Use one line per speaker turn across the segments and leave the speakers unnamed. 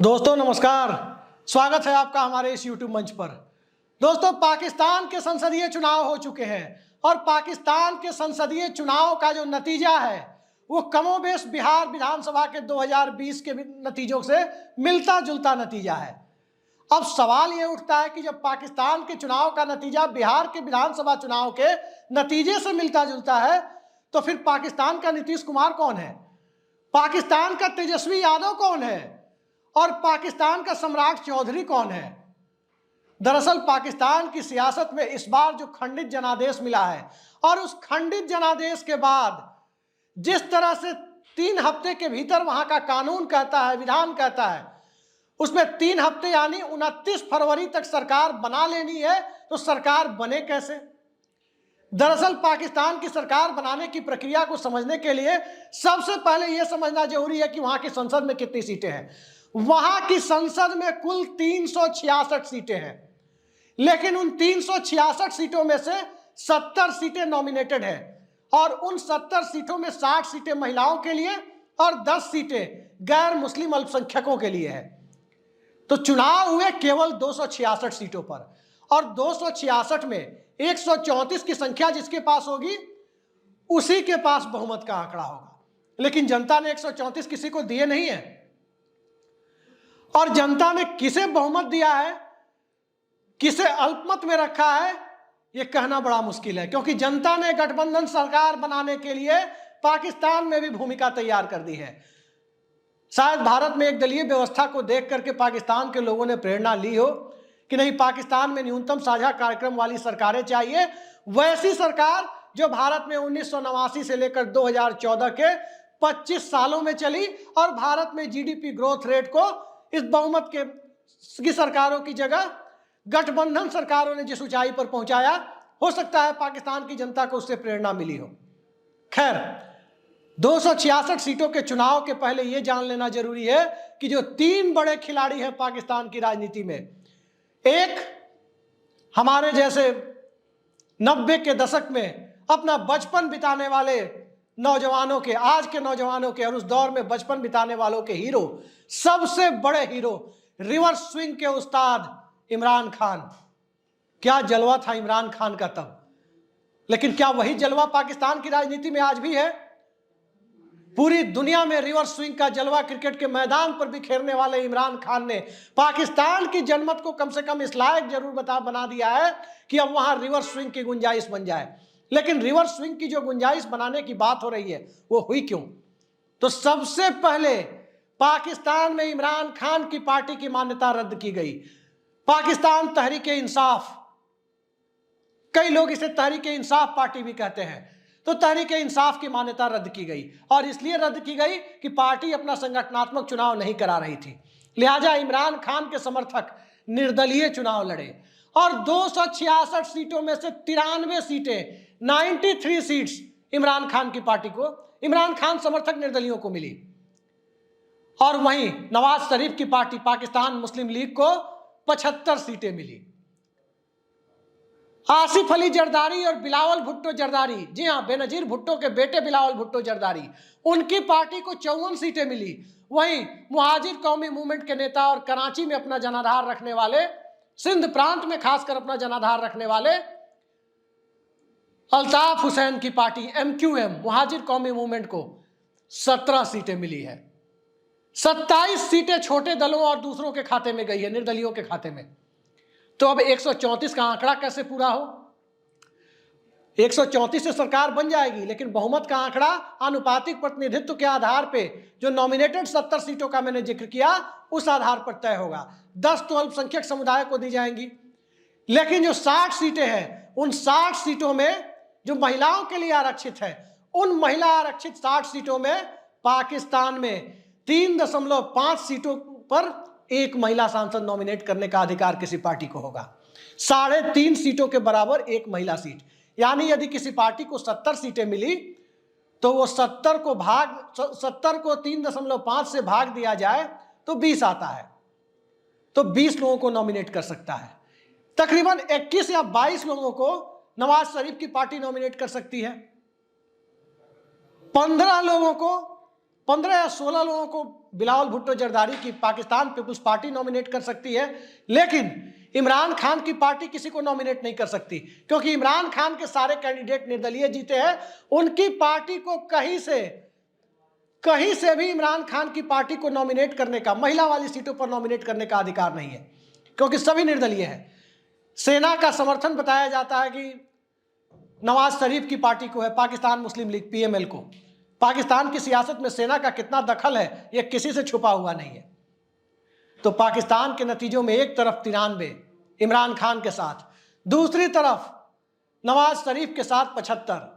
दोस्तों नमस्कार, स्वागत है आपका हमारे इस YouTube मंच पर। दोस्तों, पाकिस्तान के संसदीय चुनाव हो चुके हैं और पाकिस्तान के संसदीय चुनाव का जो नतीजा है वो कमोबेश बिहार विधानसभा के 2020 के नतीजों से मिलता जुलता नतीजा है। अब सवाल ये उठता है कि जब पाकिस्तान के चुनाव का नतीजा बिहार के विधानसभा चुनाव के नतीजे से मिलता जुलता है तो फिर पाकिस्तान का नीतीश कुमार कौन है, पाकिस्तान का तेजस्वी यादव कौन है और पाकिस्तान का सम्राट चौधरी कौन है। दरअसल पाकिस्तान की सियासत में इस बार जो खंडित जनादेश मिला है और उस खंडित जनादेश के बाद जिस तरह से 3 हफ्ते के भीतर वहां का कानून कहता है, विधान कहता है, उसमें 3 हफ्ते यानी 29 फरवरी तक सरकार बना लेनी है, तो सरकार बने कैसे। दरअसल पाकिस्तान की सरकार बनाने की प्रक्रिया को समझने के लिए सबसे पहले यह समझना जरूरी है कि वहां की संसद में कितनी सीटें हैं। वहां की संसद में कुल 366 सीटें हैं, लेकिन उन 366 सीटों में से 70 सीटें नॉमिनेटेड हैं और उन 70 सीटों में 60 सीटें महिलाओं के लिए और 10 सीटें गैर मुस्लिम अल्पसंख्यकों के लिए है। तो चुनाव हुए केवल 266 सीटों पर और 266 में 134 की संख्या जिसके पास होगी उसी के पास बहुमत का आंकड़ा होगा। लेकिन जनता ने 134 किसी को दिए नहीं है और जनता ने किसे बहुमत दिया है, किसे अल्पमत में रखा है, यह कहना बड़ा मुश्किल है, क्योंकि जनता ने गठबंधन सरकार बनाने के लिए पाकिस्तान में भी भूमिका तैयार कर दी है। शायद भारत में एक दलीय व्यवस्था को देख करके पाकिस्तान के लोगों ने प्रेरणा ली हो कि नहीं, पाकिस्तान में न्यूनतम साझा कार्यक्रम वाली सरकारें चाहिए, वैसी सरकार जो भारत में 1989 से लेकर 2014 के 25 सालों में चली और भारत में जीडीपी ग्रोथ रेट को इस बहुमत की सरकारों की जगह गठबंधन सरकारों ने जिस ऊंचाई पर पहुंचाया, हो सकता है पाकिस्तान की जनता को उससे प्रेरणा मिली हो। खैर, 266 सीटों के चुनाव के पहले यह जान लेना जरूरी है कि जो 3 बड़े खिलाड़ी हैं पाकिस्तान की राजनीति में, एक हमारे जैसे 90 के दशक में अपना बचपन बिताने वाले नौजवानों के, आज के नौजवानों के और उस दौर में बचपन बिताने वालों के हीरो, सबसे बड़े हीरो, रिवर्स स्विंग के उस्ताद इमरान खान। क्या जलवा था इमरान खान का तब, लेकिन क्या वही जलवा पाकिस्तान की राजनीति में आज भी है। पूरी दुनिया में रिवर्स स्विंग का जलवा क्रिकेट के मैदान पर बिखेरने वाले इमरान खान ने पाकिस्तान की जनमत को कम से कम इस लायक जरूर बना दिया है कि अब वहां रिवर्स स्विंग की गुंजाइश बन जाए। लेकिन रिवर्स स्विंग की जो गुंजाइश बनाने की बात हो रही है वो हुई क्यों? तो सबसे पहले पाकिस्तान में इमरान खान की पार्टी की मान्यता रद्द की गई। पाकिस्तान तहरीके इंसाफ, कई लोग इसे तहरीके इंसाफ पार्टी भी कहते हैं, तो तहरीके इंसाफ की मान्यता रद्द की गई और इसलिए रद्द की गई कि पार्टी अपना संगठनात्मक चुनाव नहीं करा रही थी। लिहाजा इमरान खान के समर्थक निर्दलीय चुनाव लड़े और 266 सीटों में से 93 सीटें, 93 सीट्स इमरान खान की पार्टी को, इमरान खान समर्थक निर्दलियों को मिली। और वहीं नवाज शरीफ की पार्टी पाकिस्तान मुस्लिम लीग को 75 सीटें मिली। आसिफ अली जरदारी और बिलावल भुट्टो जरदारी, जी हां, बेनजीर भुट्टो के बेटे बिलावल भुट्टो जरदारी, उनकी पार्टी को 54 सीटें मिली। वहीं मुहाजिर कौमी मूवमेंट के नेता और कराची में अपना जनाधार रखने वाले, सिंध प्रांत में खासकर अपना जनाधार रखने वाले अल्ताफ हुसैन की पार्टी MQM, मुहाजिर कौमी मूवमेंट को 17 सीटें मिली है। 27 सीटें छोटे दलों और दूसरों के खाते में गई है, निर्दलियों के खाते में। तो अब 134 का आंकड़ा कैसे पूरा हो? 134 से सरकार बन जाएगी, लेकिन बहुमत का आंकड़ा आनुपातिक प्रतिनिधित्व के आधार पे जो नॉमिनेटेड 70 सीटों का मैंने जिक्र किया उस आधार पर तय होगा। 10 तो अल्पसंख्यक समुदाय को दी जाएंगी, लेकिन जो 60 सीटें हैं उन 60 सीटों में जो महिलाओं के लिए आरक्षित है, उन महिला आरक्षित 60 सीटों में पाकिस्तान में 3.5 सीटों पर एक महिला सांसद नॉमिनेट करने का अधिकार किसी पार्टी को होगा। 3.5 सीटों के बराबर एक महिला सीट, यानी यदि किसी पार्टी को 70 सीटें मिली तो वो 70 को 3.5 से भाग दिया जाए तो 20 आता है, तो 20 लोगों को नॉमिनेट कर सकता है। तकरीबन 21 या 22 लोगों को नवाज शरीफ की पार्टी नॉमिनेट कर सकती है। 15 या 16 लोगों को बिलावल भुट्टो जरदारी की पाकिस्तान पीपुल्स पार्टी नॉमिनेट कर सकती है, लेकिन इमरान खान की पार्टी किसी को नॉमिनेट नहीं कर सकती, क्योंकि इमरान खान के सारे कैंडिडेट निर्दलीय जीते हैं। उनकी पार्टी को कहीं से भी इमरान खान की पार्टी को नॉमिनेट करने का, महिला वाली सीटों पर नॉमिनेट करने का अधिकार नहीं है, क्योंकि सभी निर्दलीय है। सेना का समर्थन बताया जाता है कि नवाज शरीफ की पार्टी को है, पाकिस्तान मुस्लिम लीग पीएमएल को। पाकिस्तान की सियासत में सेना का कितना दखल है यह किसी से छुपा हुआ नहीं है। तो पाकिस्तान के नतीजों में एक तरफ 93 इमरान खान के साथ, दूसरी तरफ नवाज शरीफ के साथ 75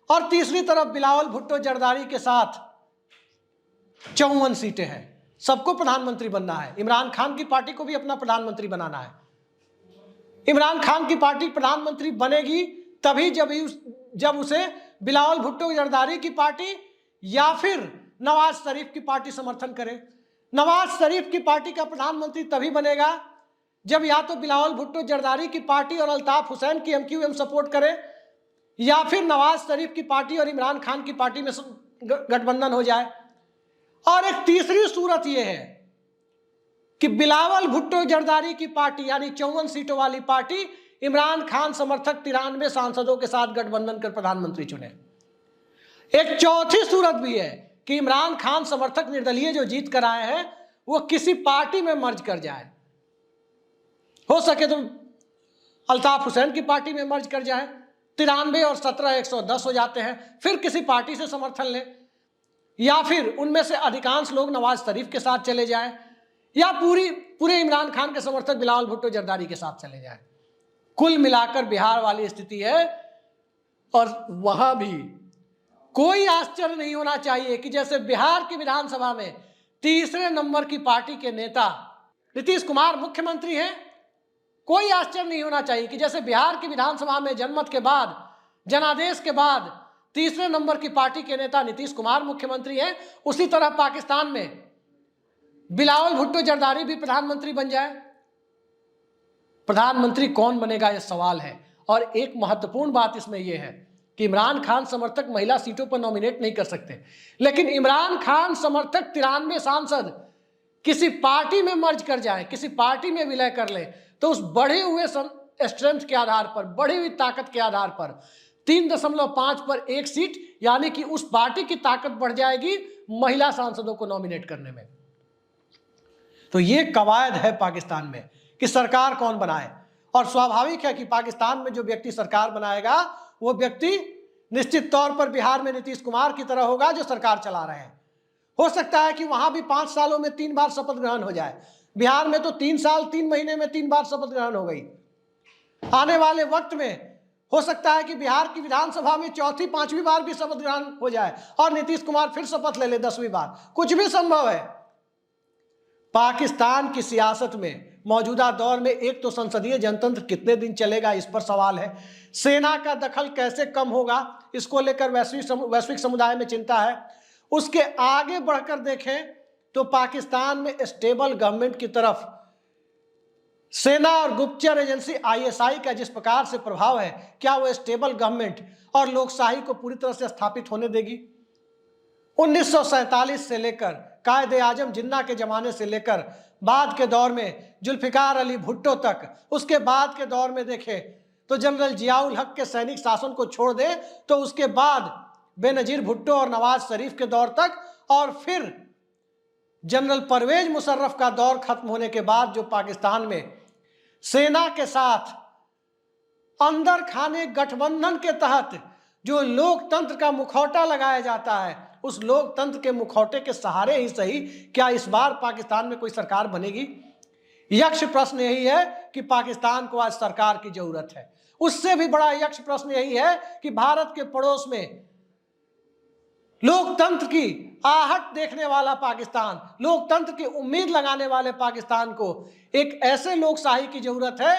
और तीसरी तरफ बिलावल भुट्टो जरदारी के साथ 54 सीटें हैं। सबको प्रधानमंत्री बनना है। इमरान खान की पार्टी को भी अपना प्रधानमंत्री बनाना है। इमरान खान की पार्टी प्रधानमंत्री बनेगी तभी जब उसे बिलावल भुट्टो जरदारी की पार्टी या फिर नवाज शरीफ की पार्टी समर्थन करे। नवाज शरीफ की पार्टी का प्रधानमंत्री तभी बनेगा जब या तो बिलावल भुट्टो जरदारी की पार्टी और अल्ताफ हुसैन की एमक्यूएम सपोर्ट करे, या फिर नवाज शरीफ की पार्टी और इमरान खान की पार्टी में गठबंधन हो जाए। और एक तीसरी सूरत यह है कि बिलावल भुट्टो जरदारी की पार्टी यानी 54 सीटों वाली पार्टी इमरान खान समर्थक 93 सांसदों के साथ गठबंधन कर प्रधानमंत्री चुने। एक चौथी सूरत भी है कि इमरान खान समर्थक निर्दलीय जो जीत कर आए हैं वो किसी पार्टी में मर्ज कर जाए, हो सके तो अल्ताफ हुसैन की पार्टी में मर्ज कर जाए। 93 और 17 110 हो जाते हैं, फिर किसी पार्टी से समर्थन ले, या फिर उनमें से अधिकांश लोग नवाज शरीफ के साथ चले जाएं, या पूरे इमरान खान के समर्थक बिलावल भुट्टो जरदारी के साथ चले जाएं। कुल मिलाकर बिहार वाली स्थिति है। और वहां भी कोई आश्चर्य नहीं होना चाहिए कि जैसे बिहार की विधानसभा में तीसरे नंबर की पार्टी के नेता नीतीश कुमार मुख्यमंत्री हैं, कोई आश्चर्य नहीं होना चाहिए कि जैसे बिहार की विधानसभा में जनमत के बाद, जनादेश के बाद तीसरे नंबर की पार्टी के नेता नीतीश कुमार मुख्यमंत्री हैं, उसी तरह पाकिस्तान में बिलावल भुट्टो जरदारी भी प्रधानमंत्री बन जाए। प्रधानमंत्री कौन बनेगा यह सवाल है। और एक महत्वपूर्ण बात इसमें यह है कि इमरान खान समर्थक महिला सीटों पर नॉमिनेट नहीं कर सकते, लेकिन इमरान खान समर्थक 93 सांसद किसी पार्टी में मर्ज कर जाए, किसी पार्टी में विलय कर ले, तो उस बढ़े हुए स्ट्रेंथ के आधार पर, बढ़ी हुई ताकत के आधार पर 3.5 पर एक सीट, यानी कि उस पार्टी की ताकत बढ़ जाएगी महिला सांसदों को नॉमिनेट करने में। तो ये कवायद है पाकिस्तान में कि सरकार कौन बनाए। और स्वाभाविक है कि पाकिस्तान में जो व्यक्ति सरकार बनाएगा वो व्यक्ति निश्चित तौर पर बिहार में नीतीश कुमार की तरह होगा जो सरकार चला रहे हैं। हो सकता है कि वहां भी 5 सालों में 3 बार शपथ ग्रहण हो जाए। बिहार में तो 3 साल 3 महीने में 3 बार शपथ ग्रहण हो गई। आने वाले वक्त में हो सकता है कि बिहार की विधानसभा में 4थी 5वीं बार भी शपथ ग्रहण हो जाए और नीतीश कुमार फिर शपथ ले 10वीं बार। कुछ भी संभव है। पाकिस्तान की सियासत में मौजूदा दौर में एक तो संसदीय जनतंत्र कितने दिन चलेगा, इस पर सवाल है। सेना का दखल कैसे कम होगा, इसको लेकर वैश्विक समुदाय में चिंता है। उसके आगे बढ़कर देखें तो पाकिस्तान में स्टेबल गवर्नमेंट की तरफ सेना और गुप्तचर एजेंसी आईएसआई का जिस प्रकार से प्रभाव है, क्या वो स्टेबल गवर्नमेंट और लोकशाही को पूरी तरह से स्थापित होने देगी? 1947 से लेकर कायदे आजम जिन्ना के जमाने से लेकर बाद के दौर में जुल्फिकार अली भुट्टो तक, उसके बाद के दौर में देखें तो जनरल जियाउल हक के सैनिक शासन को छोड़ दे तो उसके बाद बेनजीर भुट्टो और नवाज शरीफ के दौर तक, और फिर जनरल परवेज मुशर्रफ का दौर खत्म होने के बाद जो पाकिस्तान में सेना के साथ अंदर खाने गठबंधन के तहत जो लोकतंत्र का मुखौटा लगाया जाता है, उस लोकतंत्र के मुखौटे के सहारे ही सही क्या इस बार पाकिस्तान में कोई सरकार बनेगी? यक्ष प्रश्न यही है कि पाकिस्तान को आज सरकार की जरूरत है। उससे भी बड़ा यक्ष प्रश्न यही है कि भारत के पड़ोस में लोकतंत्र की आहट देखने वाला पाकिस्तान, लोकतंत्र की उम्मीद लगाने वाले पाकिस्तान को एक ऐसे लोकशाही की जरूरत है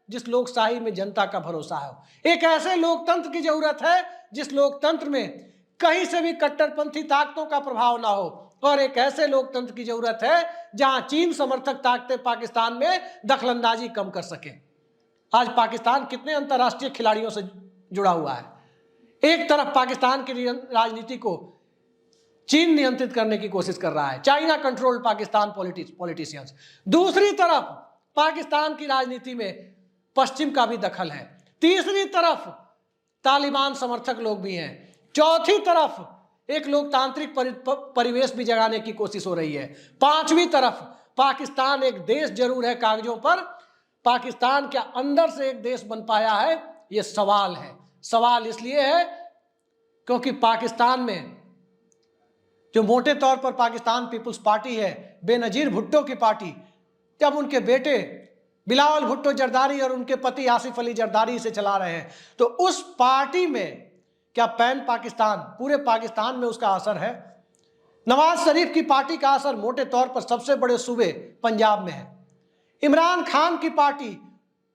जिस लोकशाही में जनता का भरोसा हो। एक ऐसे लोकतंत्र की जरूरत है जिस लोकतंत्र में कहीं से भी कट्टरपंथी ताकतों का प्रभाव ना हो, और एक ऐसे लोकतंत्र की जरूरत है जहां चीन समर्थक ताकतें पाकिस्तान में दखलंदाजी कम कर सके। आज पाकिस्तान कितने अंतर्राष्ट्रीय खिलाड़ियों से जुड़ा हुआ है। एक तरफ पाकिस्तान की राजनीति को चीन नियंत्रित करने की कोशिश कर रहा है, चाइना कंट्रोल्ड पाकिस्तान पॉलिटिशियंस। दूसरी तरफ पाकिस्तान की राजनीति में पश्चिम का भी दखल है, तीसरी तरफ तालिबान समर्थक लोग भी हैं, चौथी तरफ एक लोकतांत्रिक परिवेश भी जगाने की कोशिश हो रही है, पांचवी तरफ पाकिस्तान एक देश जरूर है कागजों पर, पाकिस्तान क्या अंदर से एक देश बन पाया है, यह सवाल है। सवाल इसलिए है क्योंकि पाकिस्तान में जो मोटे तौर पर पाकिस्तान पीपुल्स पार्टी है, बेनजीर भुट्टो की पार्टी, जब उनके बेटे बिलावल भुट्टो जरदारी और उनके पति आसिफ अली जरदारी से चला रहे हैं, तो उस पार्टी में क्या पैन पाकिस्तान, पूरे पाकिस्तान में उसका असर है? नवाज शरीफ की पार्टी का असर मोटे तौर पर सबसे बड़े सूबे पंजाब में है। इमरान खान की पार्टी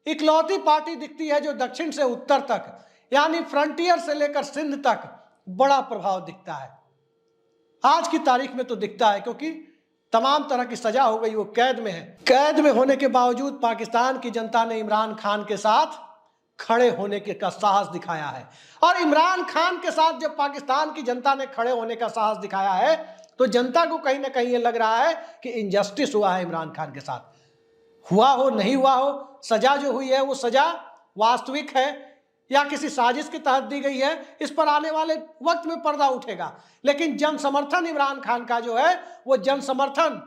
इकलौती पार्टी दिखती है जो दक्षिण से उत्तर तक, यानी फ्रंटियर से लेकर सिंध तक बड़ा प्रभाव दिखता है। आज की तारीख में तो दिखता है, क्योंकि तमाम तरह की सजा हो गई, वो कैद में है। कैद में होने के बावजूद पाकिस्तान की जनता ने इमरान खान के साथ खड़े होने का साहस दिखाया है, और इमरान खान के साथ जब पाकिस्तान की जनता ने खड़े होने का साहस दिखाया है, तो जनता को कहीं ना कहीं ये लग रहा है कि इनजस्टिस हुआ है इमरान खान के साथ। हुआ हो नहीं हुआ हो, सजा जो हुई है वो सजा वास्तविक है या किसी साजिश के तहत दी गई है, इस पर आने वाले वक्त में पर्दा उठेगा। लेकिन जन समर्थन इमरान खान का जो है, वो जन समर्थन,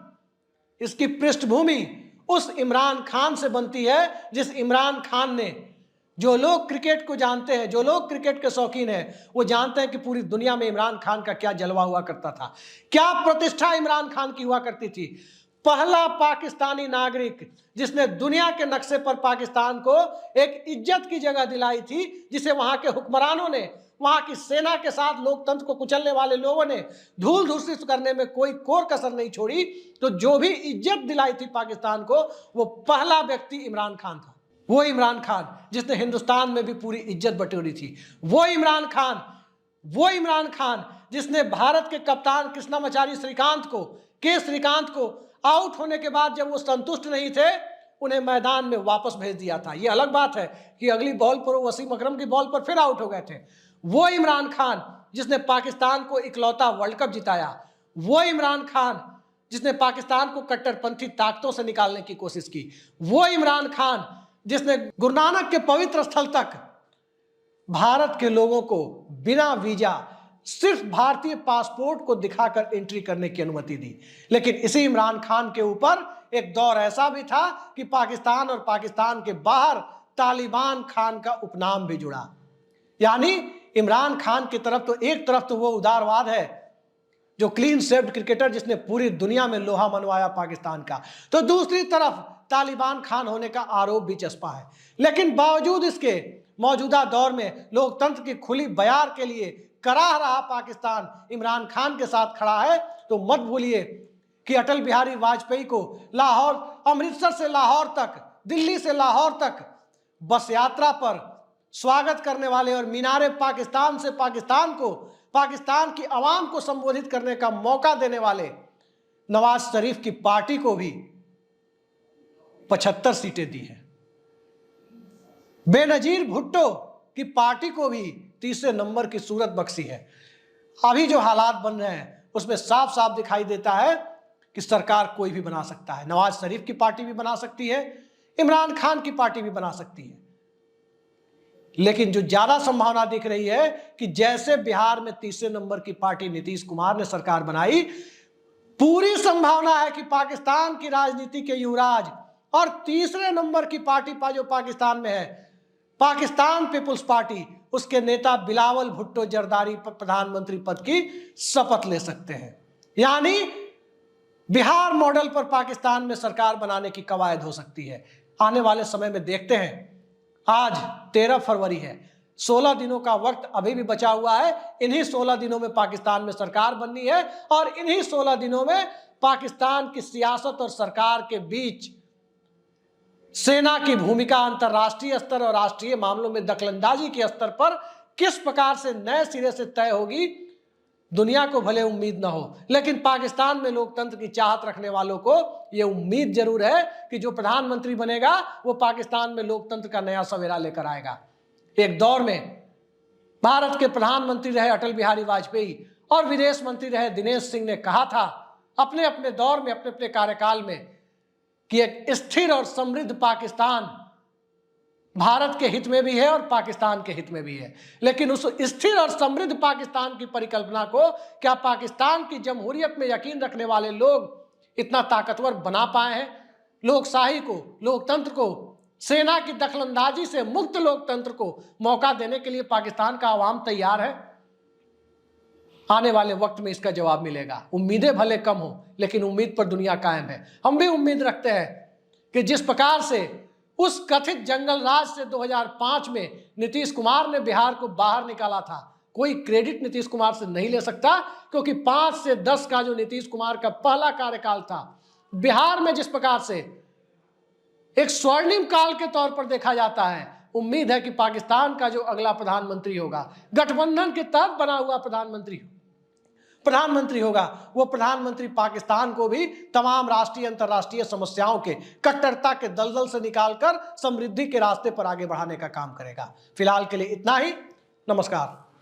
इसकी पृष्ठभूमि उस इमरान खान से बनती है जिस इमरान खान ने, जो लोग क्रिकेट को जानते हैं, जो लोग क्रिकेट के शौकीन हैं, वो जानते हैं कि पूरी दुनिया में इमरान खान का क्या जलवा हुआ करता था, क्या प्रतिष्ठा इमरान खान की हुआ करती थी। पहला पाकिस्तानी नागरिक जिसने दुनिया के नक्शे पर पाकिस्तान को एक इज्जत की जगह दिलाई थी, जिसे वहां के हुक्मरानों ने, वहां की सेना के साथ लोकतंत्र को कुचलने वाले लोगों ने धूल धूसित करने में कोई कोर कसर नहीं छोड़ी। तो जो भी इज्जत दिलाई थी पाकिस्तान को, वो पहला व्यक्ति इमरान खान था। वो इमरान खान जिसने हिंदुस्तान में भी पूरी इज्जत बटोरी थी, वो इमरान खान जिसने भारत के कप्तान कृष्णामाचारी श्रीकांत को आउट होने के बाद जब वो संतुष्ट नहीं थे, उन्हें मैदान में वापस भेज दिया था। ये अलग बात है कि अगली बॉल पर वसीम अकरम की बॉल पर फिर आउट हो गए थे। वो इमरान खान जिसने पाकिस्तान को इकलौता वर्ल्ड कप जिताया, वो इमरान खान जिसने पाकिस्तान को कट्टरपंथी ताकतों से निकालने की कोशिश की, वो इमरान खान जिसने गुरु नानक के पवित्र स्थल तक भारत के लोगों को बिना वीजा सिर्फ भारतीय पासपोर्ट को दिखाकर एंट्री करने की अनुमति दी। लेकिन इसी इमरान खान के ऊपर एक दौर ऐसा भी था कि पाकिस्तान और पाकिस्तान के बाहर तालिबान खान का उपनाम भी जुड़ा। यानी इमरान खान की तरफ तो एक तरफ तो वो उदारवाद है, जो क्लीन शेव्ड क्रिकेटर जिसने पूरी दुनिया में लोहा मनवाया पाकिस्तान का, तो दूसरी तरफ तालिबान खान होने का आरोप भी चस्पा है। लेकिन बावजूद इसके मौजूदा दौर में लोकतंत्र की खुली बयार के लिए कराह रहा पाकिस्तान इमरान खान के साथ खड़ा है। तो मत भूलिए कि अटल बिहारी वाजपेयी को लाहौर, अमृतसर से लाहौर तक, दिल्ली से लाहौर तक बस यात्रा पर स्वागत करने वाले और मीनारे पाकिस्तान से पाकिस्तान की आवाम को संबोधित करने का मौका देने वाले नवाज शरीफ की पार्टी को भी 75 सीटें दी हैं। बेनजीर भुट्टो की पार्टी को भी तीसरे नंबर की सूरत बख्शी है। अभी जो हालात बन रहे हैं उसमें साफ साफ दिखाई देता है कि सरकार कोई भी बना सकता है। नवाज शरीफ की पार्टी भी बना सकती है, इमरान खान की पार्टी भी बना सकती है। लेकिन जो ज्यादा संभावना दिख रही है कि जैसे बिहार में तीसरे नंबर की पार्टी नीतीश कुमार ने सरकार बनाई, पूरी संभावना है कि पाकिस्तान की राजनीति के युवराज और तीसरे नंबर की पार्टी जो पाकिस्तान में है, पाकिस्तान पीपुल्स पार्टी, उसके नेता बिलावल भुट्टो जरदारी प्रधानमंत्री पद की शपथ ले सकते हैं। यानी बिहार मॉडल पर पाकिस्तान में सरकार बनाने की कवायद हो सकती है। आने वाले समय में देखते हैं। आज 13 फरवरी है, 16 दिनों का वक्त अभी भी बचा हुआ है। इन्हीं 16 दिनों में पाकिस्तान में सरकार बननी है और इन्हीं 16 दिनों में पाकिस्तान की सियासत और सरकार के बीच सेना की भूमिका अंतर्राष्ट्रीय स्तर और राष्ट्रीय मामलों में दखलंदाजी के स्तर पर किस प्रकार से नए सिरे से तय होगी, दुनिया को भले उम्मीद ना हो, लेकिन पाकिस्तान में लोकतंत्र की चाहत रखने वालों को यह उम्मीद जरूर है कि जो प्रधानमंत्री बनेगा वो पाकिस्तान में लोकतंत्र का नया सवेरा लेकर आएगा। एक दौर में भारत के प्रधानमंत्री रहे अटल बिहारी वाजपेयी और विदेश मंत्री रहे दिनेश सिंह ने कहा था अपने अपने दौर में, अपने अपने कार्यकाल में, कि एक स्थिर और समृद्ध पाकिस्तान भारत के हित में भी है और पाकिस्तान के हित में भी है। लेकिन उस स्थिर और समृद्ध पाकिस्तान की परिकल्पना को क्या पाकिस्तान की जमहूरियत में यकीन रखने वाले लोग इतना ताकतवर बना पाए हैं? लोकशाही को, लोकतंत्र को, सेना की दखलंदाजी से मुक्त लोकतंत्र को मौका देने के लिए पाकिस्तान का आवाम तैयार है? आने वाले वक्त में इसका जवाब मिलेगा। उम्मीदें भले कम हो, लेकिन उम्मीद पर दुनिया कायम है। हम भी उम्मीद रखते हैं कि जिस प्रकार से उस कथित जंगल राज से 2005 में नीतीश कुमार ने बिहार को बाहर निकाला था, कोई क्रेडिट नीतीश कुमार से नहीं ले सकता, क्योंकि 5 से 10 का जो नीतीश कुमार का पहला कार्यकाल था, बिहार में जिस प्रकार से एक स्वर्णिम काल के तौर पर देखा जाता है, उम्मीद है कि पाकिस्तान का जो अगला प्रधानमंत्री होगा, गठबंधन के तहत बना हुआ प्रधानमंत्री होगा, वो प्रधानमंत्री पाकिस्तान को भी तमाम राष्ट्रीय अंतर्राष्ट्रीय समस्याओं के, कट्टरता के दलदल से निकालकर समृद्धि के रास्ते पर आगे बढ़ाने का काम करेगा। फिलहाल के लिए इतना ही। नमस्कार।